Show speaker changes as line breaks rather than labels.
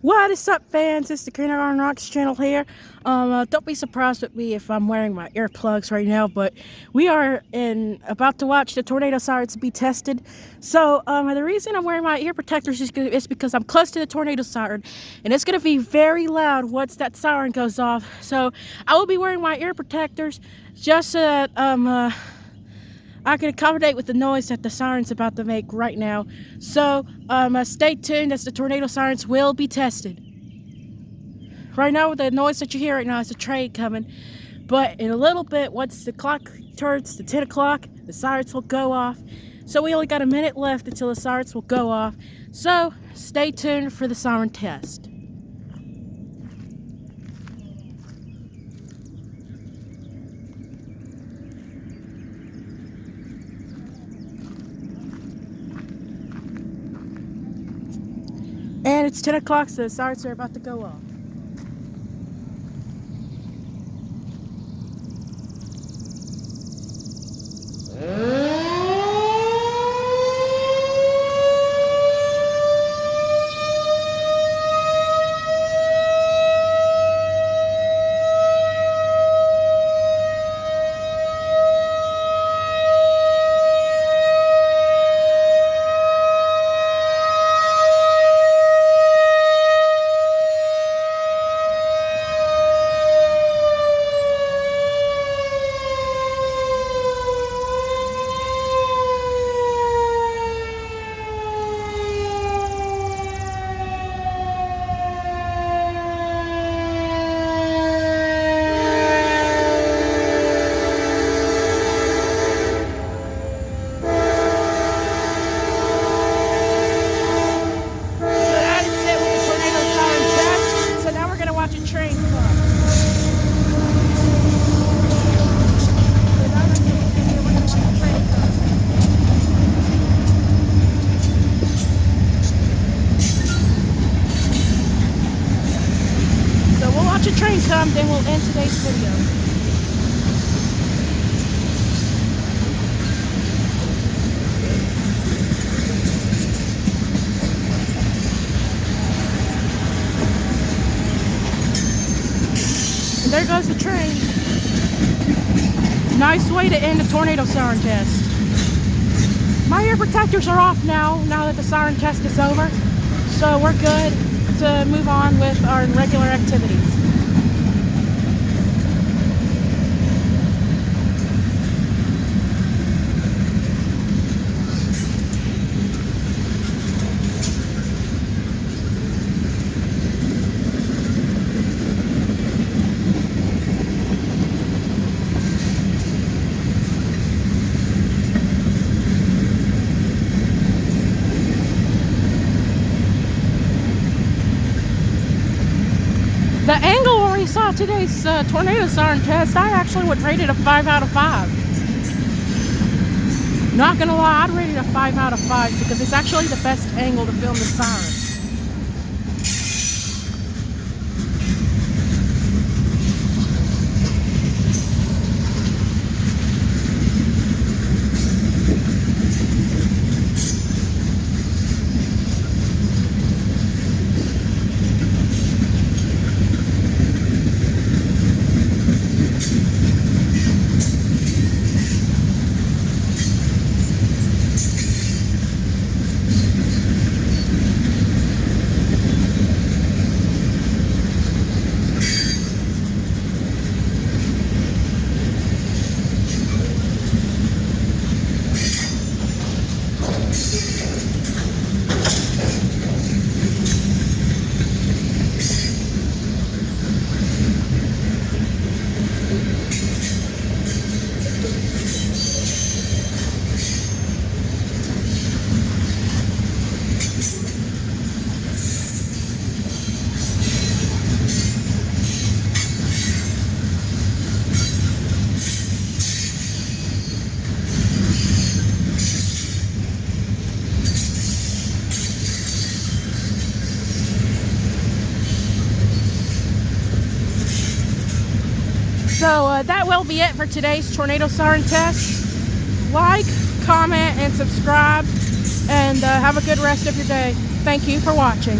What is up, fans? It's the Kindergarten Rocks channel here. Don't be surprised with me if I'm wearing my earplugs right now, but we are about to watch the tornado sirens be tested. So the reason I'm wearing my ear protectors is because I'm close to the tornado siren, and it's going to be very loud once that siren goes off. So I will be wearing my ear protectors just so that I can accommodate with the noise that the siren's about to make right now. So stay tuned as the tornado sirens will be tested. Right now, the noise that you hear right now is a train coming. But in a little bit, once the clock turns to 10 o'clock, the sirens will go off. So we only got a minute left until the sirens will go off. So stay tuned for the siren test. And it's 10 o'clock, so the sirens are about to go off. Train come. So we'll watch a train come, then we'll end today's video. There goes the train. Nice way to end the tornado siren test. My ear protectors are off now that the siren test is over. So we're good to move on with our regular activities. The angle when we saw today's tornado siren test, I actually would rate it a 5 out of 5. Not gonna lie, I'd rate it a 5 out of 5 because it's actually the best angle to film the siren. So that will be it for today's tornado siren test. Like, comment, and subscribe, and have a good rest of your day. Thank you for watching.